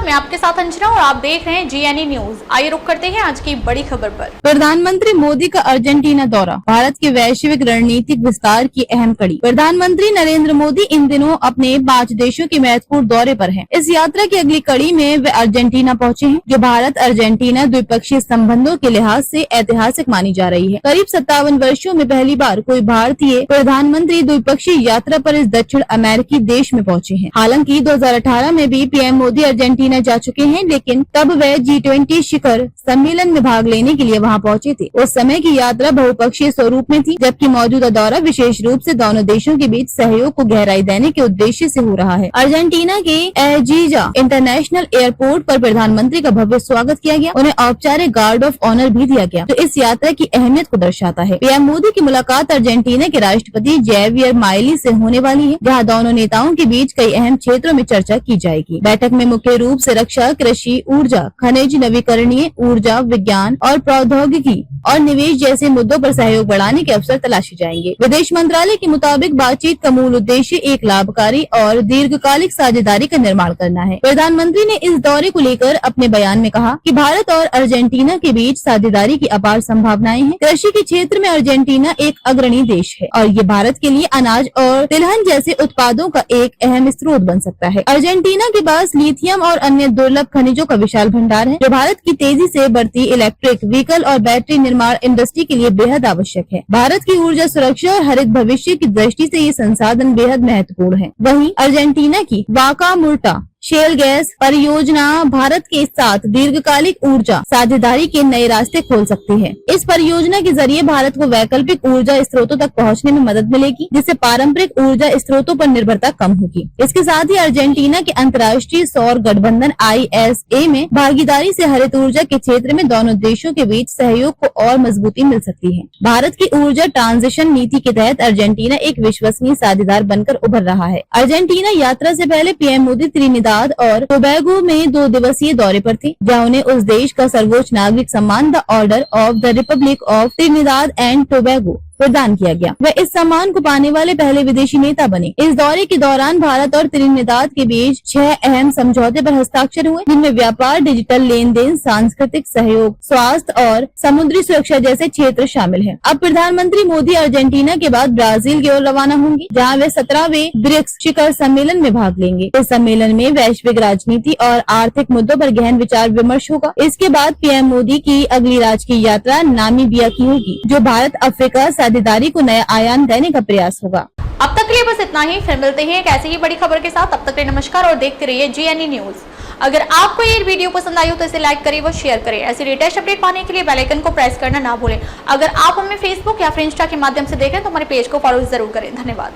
नमस्कार, मैं आपके साथ अंजना और आप देख रहे हैं GNE न्यूज। आइए रुक करते हैं आज की बड़ी खबर पर। प्रधानमंत्री मोदी का अर्जेंटीना दौरा, भारत के वैश्विक रणनीतिक विस्तार की अहम कड़ी। प्रधानमंत्री नरेंद्र मोदी इन दिनों अपने 5 देशों के महत्वपूर्ण दौरे पर हैं। इस यात्रा की अगली कड़ी में वे अर्जेंटीना पहुंचे हैं, जो भारत अर्जेंटीना द्विपक्षीय संबंधों के लिहाज से ऐतिहासिक मानी जा रही है। करीब 57 वर्षों में पहली बार कोई भारतीय प्रधानमंत्री द्विपक्षीय यात्रा पर इस दक्षिण अमेरिकी देश में पहुंचे हैं। हालांकि 2018 में भी पीएम मोदी अर्जेंटीना जा चुके हैं, लेकिन तब वे G20 शिखर सम्मेलन में भाग लेने के लिए वहां पहुंचे थे। उस समय की यात्रा बहुपक्षीय स्वरूप में थी, जबकि मौजूदा दौरा विशेष रूप से दोनों देशों के बीच सहयोग को गहराई देने के उद्देश्य से हो रहा है। अर्जेंटीना के एजीजा इंटरनेशनल एयरपोर्ट पर प्रधानमंत्री का भव्य स्वागत किया गया। उन्हें औपचारिक गार्ड ऑफ ऑनर भी दिया गया, जो इस यात्रा की अहमियत को दर्शाता है। पीएम मोदी की मुलाकात अर्जेंटीना के राष्ट्रपति जैवियर माइली से होने वाली है, जहाँ दोनों नेताओं के बीच कई अहम क्षेत्रों में चर्चा की जाएगी। बैठक में मुख्य रूप से रक्षा, कृषि, ऊर्जा, खनिज, नवीकरणीय ऊर्जा, विज्ञान और प्रौद्योगिकी और निवेश जैसे मुद्दों पर सहयोग बढ़ाने के अवसर तलाशे जाएंगे। विदेश मंत्रालय के मुताबिक बातचीत का मूल उद्देश्य एक लाभकारी और दीर्घकालिक साझेदारी का निर्माण करना है। प्रधानमंत्री ने इस दौरे को लेकर अपने बयान में कहा कि भारत और अर्जेंटीना के बीच साझेदारी की अपार संभावनाएं हैं। कृषि के क्षेत्र में अर्जेंटीना एक अग्रणी देश है और ये भारत के लिए अनाज और तिलहन जैसे उत्पादों का एक अहम स्रोत बन सकता है। अर्जेंटीना के पास लिथियम और अन्य दुर्लभ खनिजों का विशाल भंडार है, जो भारत की तेजी से बढ़ती इलेक्ट्रिक व्हीकल और बैटरी निर्माण इंडस्ट्री के लिए बेहद आवश्यक है। भारत की ऊर्जा सुरक्षा और हरित भविष्य की दृष्टि से ये संसाधन बेहद महत्वपूर्ण है। वहीं अर्जेंटीना की वाका मुर्टा शेल गैस परियोजना भारत के साथ दीर्घकालिक ऊर्जा साझेदारी के नए रास्ते खोल सकती है। इस परियोजना के जरिए भारत को वैकल्पिक ऊर्जा स्रोतों तक पहुंचने में मदद मिलेगी, जिससे पारंपरिक ऊर्जा स्रोतों पर निर्भरता कम होगी। इसके साथ ही अर्जेंटीना के अंतर्राष्ट्रीय सौर गठबंधन ISA में भागीदारी से हरित ऊर्जा के क्षेत्र में दोनों देशों के बीच सहयोग को और मजबूती मिल सकती है। भारत की ऊर्जा ट्रांजिशन नीति के तहत अर्जेंटीना एक विश्वसनीय साझेदार बनकर उभर रहा है। अर्जेंटीना यात्रा से पहले पीएम मोदी त्रिनिदाद और टोबैगो में 2 दिवसीय दौरे पर थे, जहां उन्हें उस देश का सर्वोच्च नागरिक सम्मान the order of the Republic of Trinidad and Tobago प्रदान किया गया। वे इस सम्मान को पाने वाले पहले विदेशी नेता बने। इस दौरे के दौरान भारत और त्रिनिदाद के बीच 6 अहम समझौते पर हस्ताक्षर हुए, जिनमें व्यापार, डिजिटल लेन देन, सांस्कृतिक सहयोग, स्वास्थ्य और समुद्री सुरक्षा जैसे क्षेत्र शामिल हैं। अब प्रधानमंत्री मोदी अर्जेंटीना के बाद ब्राजील की ओर रवाना होंगे, जहां वे 17वें ब्रिक्स शिखर सम्मेलन में भाग लेंगे। इस सम्मेलन में वैश्विक राजनीति और आर्थिक मुद्दों पर गहन विचार विमर्श होगा। इसके बाद पीएम मोदी की अगली राजकीय यात्रा नामीबिया की होगी, जो भारत अफ्रीका साझेदारी को नया आयाम देने का प्रयास होगा। अब तक के लिए बस इतना ही। फिर मिलते हैं एक ऐसी ही बड़ी खबर के साथ। तब तक के लिए नमस्कार और देखते रहिए GNE न्यूज। अगर आपको ये वीडियो पसंद आई हो तो इसे लाइक करिए व शेयर करें। ऐसी लेटेस्ट अपडेट पाने के लिए बेल आइकन को प्रेस करना ना भूलें। अगर आप हमें फेसबुक या फिर इंस्टा के माध्यम से देख रहे हैं तो हमारे पेज को फॉलो जरूर करें। धन्यवाद।